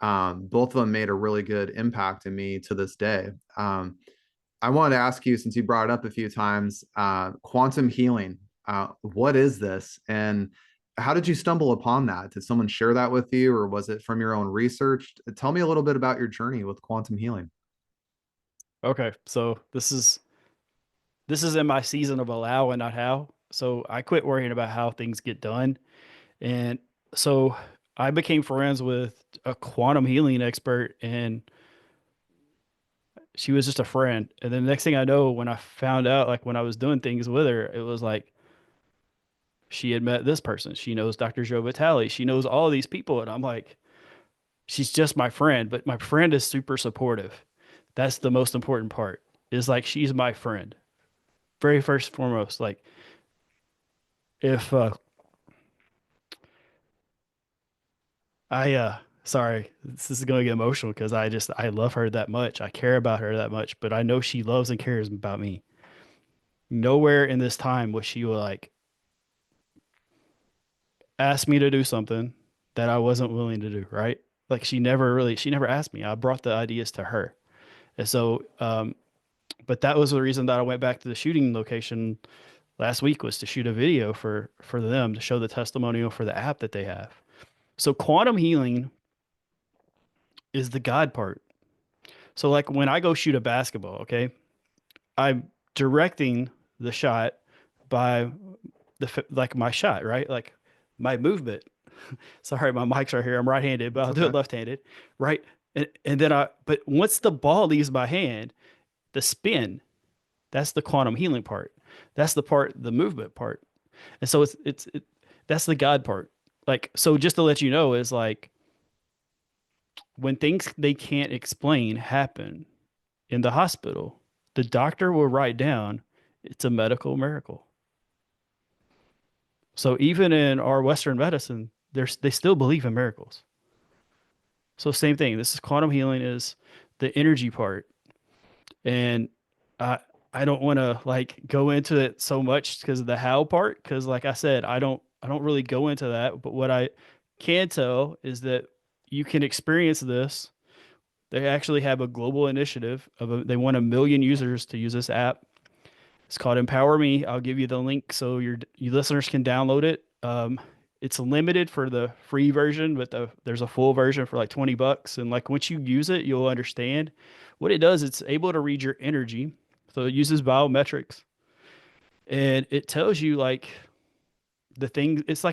both of them made a really good impact in me to this day. I wanted to ask you, since you brought it up a few times, quantum healing. What is this, and how did you stumble upon that? Did someone share that with you, or was it from your own research? Tell me a little bit about your journey with quantum healing. Okay, so this is in my season of allow and not how. So I quit worrying about how things get done. And so I became friends with a quantum healing expert, and she was just a friend. And then the next thing I know, when I found out, like when I was doing things with her, it was like she had met this person. She knows Dr. Joe Vitale. She knows all these people. And I'm like, she's just my friend, but my friend is super supportive. That's the most important part. Is like she's my friend. Very first and foremost. Like if I sorry, this is going to get emotional because I love her that much. I care about her that much, but I know she loves and cares about me. Nowhere in this time was she like ask me to do something that I wasn't willing to do, right? Like she never asked me. I brought the ideas to her. And so, but that was the reason that I went back to the shooting location last week was to shoot a video for them to show the testimonial for the app that they have. So quantum healing is the God part. So like when I go shoot a basketball, okay, I'm directing the shot by like my shot, right? Like my movement. Sorry, my mic's right here. I'm right-handed, but It's I'll do okay. it left-handed, right? And then but once the ball leaves my hand, the spin, that's the quantum healing part. That's the part, the movement part. And so that's the God part. Like, so just to let you know, is like when things they can't explain happen in the hospital, the doctor will write down it's a medical miracle. So even in our Western medicine, they still believe in miracles. So same thing. This is quantum healing is the energy part. And I I don't want to like go into it so much because of the how part. Because like I said, I don't really go into that. But what I can tell is that you can experience this. They actually have a global initiative they want 1 million users to use this app. It's called Empower Me. I'll give you the link so you listeners can download it. It's limited for the free version, but there's a full version for like $20. And like once you use it, you'll understand what it does. It's able to read your energy. So it uses biometrics and it tells you like the thing. It's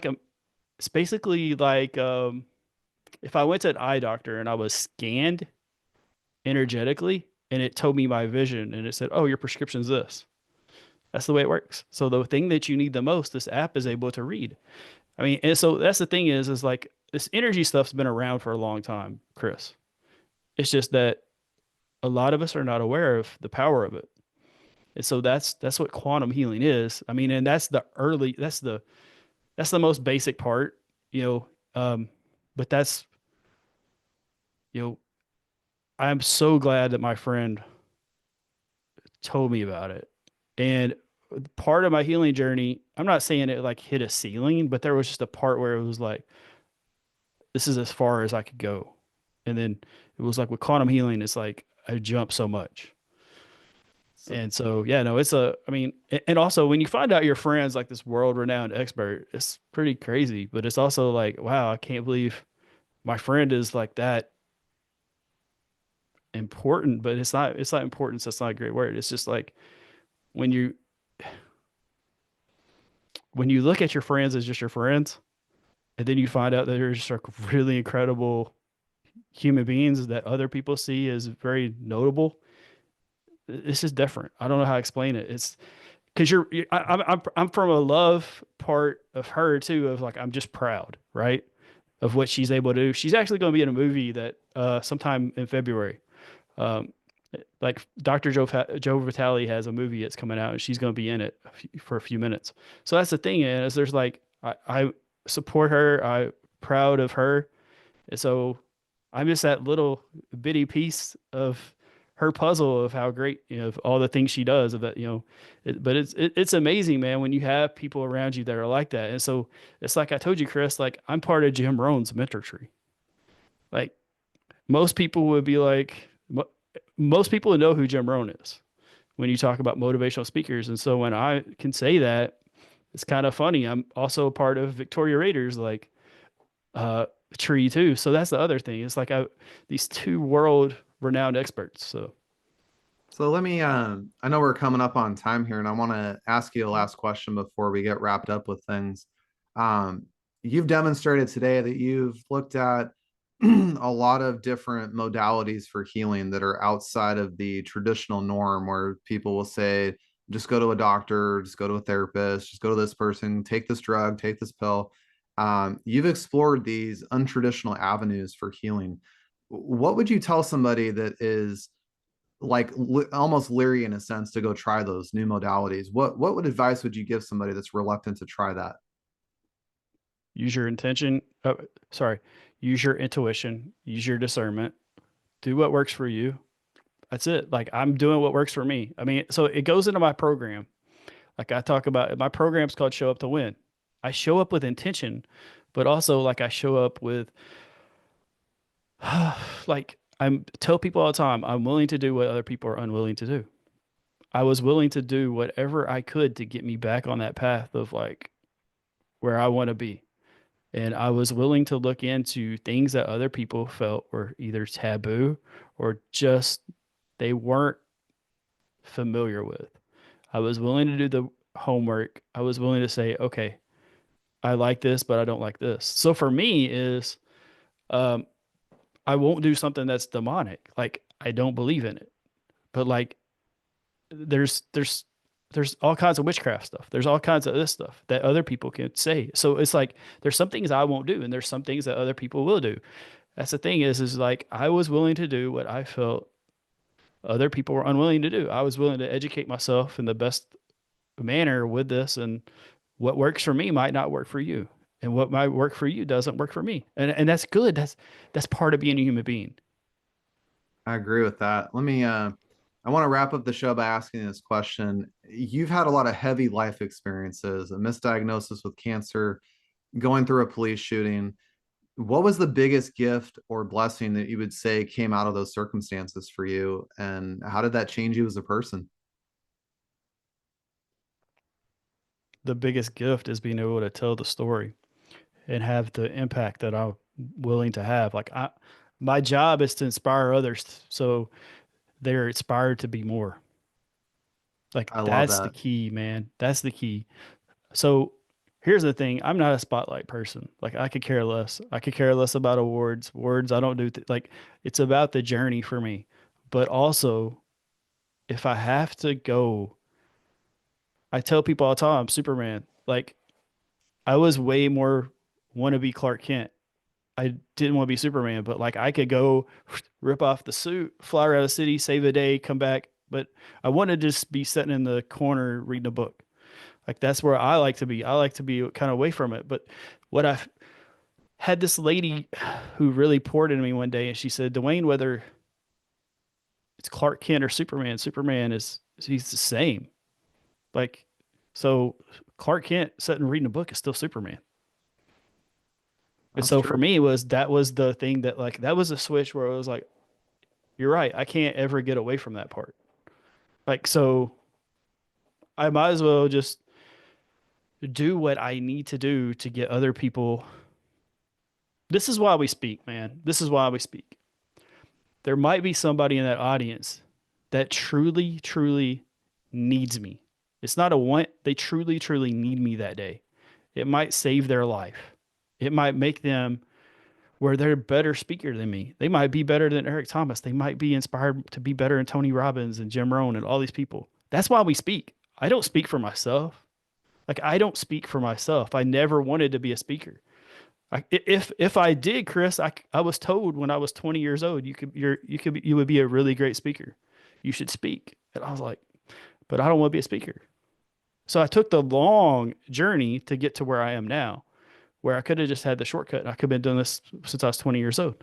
basically like if I went to an eye doctor and I was scanned energetically and it told me my vision and it said, oh, your prescription's this. That's the way it works. So the thing that you need the most, this app is able to read. I mean, and so that's the thing is like this energy stuff's been around for a long time, Chris. It's just that a lot of us are not aware of the power of it. And so that's what quantum healing is. I mean, and that's the most basic part, you know. But that's you know, I'm so glad that my friend told me about it. And part of my healing journey, I'm not saying it like hit a ceiling, but there was just a part where it was like, this is as far as I could go. And then it was like with quantum healing, it's like I jumped so much. So, And so, yeah, no, I mean, and also when you find out your friend's like this world renowned expert, it's pretty crazy, but it's also like, wow, I can't believe my friend is like that important, but it's not importance. That's not a great word. It's just like when you, when you look at your friends as just your friends, and then you find out that they're just like really incredible human beings that other people see as very notable. It's just different. I don't know how to explain it. It's because I'm from a love part of her too. Of like I'm just proud, right, of what she's able to do. She's actually going to be in a movie that sometime in February. Um, like Joe Vitale has a movie that's coming out, and she's going to be in it for a few minutes. So that's the thing is there's like I support her. I'm proud of her. And so I'm just that little bitty piece of her puzzle of how great, you know, of all the things she does of that, you know, but it's amazing, man, when you have people around you that are like that. And so it's like I told you, Chris, like I'm part of Jim Rohn's mentor tree. Like most people would be like, most people would know who Jim Rohn is when you talk about motivational speakers. And so when I can say that, it's kind of funny. I'm also a part of Victoria Raiders, like uh tree too. So that's the other thing. It's like these two world renowned experts. So so let me, I know we're coming up on time here, and I want to ask you a last question before we get wrapped up with things. Um, you've demonstrated today that you've looked at a lot of different modalities for healing that are outside of the traditional norm, where people will say, just go to a doctor, just go to a therapist, just go to this person, take this drug, take this pill. You've explored these untraditional avenues for healing. What would you tell somebody that is like almost leery in a sense to go try those new modalities? What would advice would you give somebody that's reluctant to try that? use your intention. Sorry, use your intuition, use your discernment, do what works for you. That's it. Like I'm doing what works for me. I mean, so it goes into my program. Like I talk about my program's called Show Up to Win. I show up with intention, but also like I show up with like I'm tell people all the time, I'm willing to do what other people are unwilling to do. I was willing to do whatever I could to get me back on that path of like where I want to be. And I was willing to look into things that other people felt were either taboo or just they weren't familiar with. I was willing to do the homework. I was willing to say, okay, I like this, but I don't like this. So for me is um, I won't do something that's demonic. Like I don't believe in it. But like there's there's all kinds of witchcraft stuff. There's all kinds of this stuff that other people can say. So it's like there's some things I won't do and there's some things that other people will do. That's the thing is like I was willing to do what I felt other people were unwilling to do. I was willing to educate myself in the best manner with this, and what works for me might not work for you. And what might work for you doesn't work for me. And that's good. That's part of being a human being. I agree with that. I want to wrap up the show by asking this question. You've had a lot of heavy life experiences, a misdiagnosis with cancer, going through a police shooting. What was the biggest gift or blessing that you would say came out of those circumstances for you? And how did that change you as a person? The biggest gift is being able to tell the story and have the impact that I'm willing to have. My job is to inspire others so they're inspired to be more. Like I love that's the that. key, man. That's the key. So here's the thing. I'm not a spotlight person. Like I could care less. I could care less about awards. Awards, I don't do like it's about the journey for me. But also, if I have to go, I tell people all the time, Superman. Like I was way more want to be Clark Kent. I didn't want to be Superman, but like I could go rip off the suit, fly around the city, save a day, come back. But I wanted to just be sitting in the corner reading a book. Like that's where I like to be. I like to be kind of away from it. But what I had this lady who really poured into me one day, and she said, Dwayne, whether it's Clark Kent or Superman, Superman is he's the same. Like so Clark Kent sitting reading a book is still Superman. And That's so for true. me was that was the thing that like that was a switch where it was like, you're right, I can't ever get away from that part. Like so I might as well just do what I need to do to get other people. This is why we speak, man. This is why we speak. There might be somebody in that audience that truly, truly needs me. It's not a want, they truly, truly need me that day. It might save their life. It might make them where they're a better speaker than me. They might be better than Eric Thomas. They might be inspired to be better than Tony Robbins and Jim Rohn and all these people. That's why we speak. I don't speak for myself. Like I don't speak for myself. I never wanted to be a speaker. If I did, Chris, I was told when I was 20 years old, you would be a really great speaker. You should speak. And I was like, but I don't want to be a speaker. So I took the long journey to get to where I am now, where I could have just had the shortcut. I could have been doing this since I was 20 years old.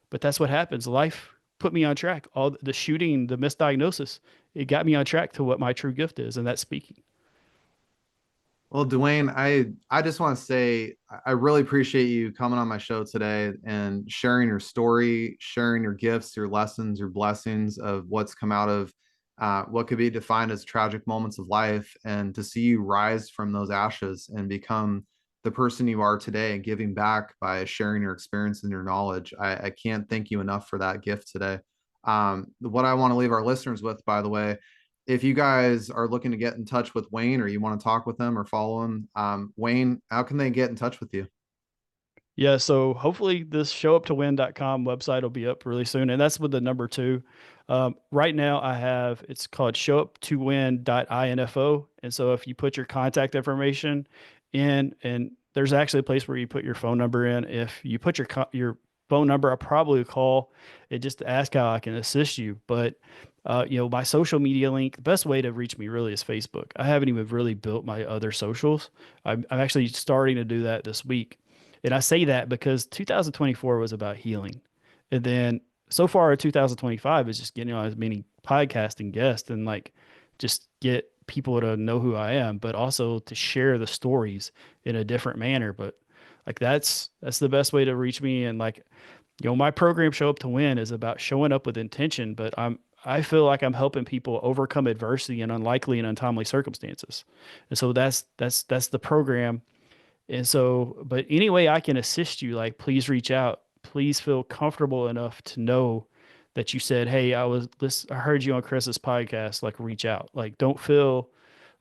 But that's what happens. Life put me on track. All the shooting, the misdiagnosis, it got me on track to what my true gift is, and that's speaking. Well, Dwayne, I just want to say I really appreciate you coming on my show today and sharing your story, sharing your gifts, your lessons, your blessings of what's come out of what could be defined as tragic moments of life, and to see you rise from those ashes and become the person you are today and giving back by sharing your experience and your knowledge. I can't thank you enough for that gift today. What I want to leave our listeners with, by the way, if you guys are looking to get in touch with Wayne or you want to talk with him or follow him, Wayne, how can they get in touch with you? Yeah, so hopefully this showuptowin.com website will be up really soon. And that's with the number two. Right now I have it's called showuptowin.info. And so if you put your contact information in, and there's actually a place where you put your phone number in. If you put your phone number, I'll probably call it just to ask how I can assist you. But my social media link, the best way to reach me really is Facebook. I haven't even really built my other socials. I'm actually starting to do that this week. And I say that because 2024 was about healing. And then so far 2025 is just getting on as many podcasting guests and like just get people to know who I am, but also to share the stories in a different manner. But like that's the best way to reach me. And like, my program Show Up to Win is about showing up with intention, but I feel like I'm helping people overcome adversity in unlikely and untimely circumstances. And so that's the program. And so, but any way I can assist you, like please reach out. Please feel comfortable enough to know that you said, "Hey, I heard you on Chris's podcast." Like, reach out. Like, don't feel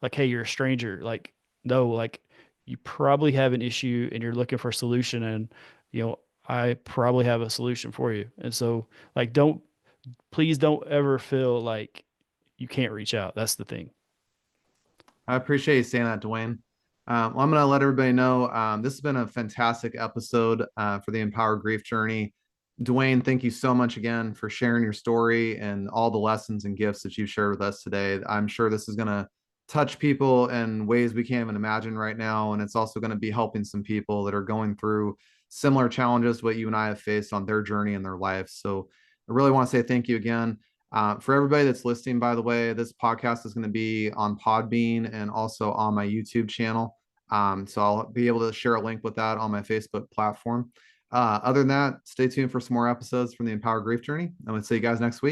like, "Hey, you're a stranger." Like, no, like you probably have an issue and you're looking for a solution, and I probably have a solution for you. And so, like, please don't ever feel like you can't reach out. That's the thing. I appreciate you saying that, Dwayne. Well, I'm going to let everybody know this has been a fantastic episode for the Empower Grief Journey. Dwayne, thank you so much again for sharing your story and all the lessons and gifts that you've shared with us today. I'm sure this is going to touch people in ways we can't even imagine right now. And it's also going to be helping some people that are going through similar challenges to what you and I have faced on their journey in their life. So I really want to say thank you again. For everybody that's listening, by the way, this podcast is going to be on Podbean and also on my YouTube channel. So I'll be able to share a link with that on my Facebook platform. Other than that, stay tuned for some more episodes from the Empower Grief Journey. I'm going to see you guys next week.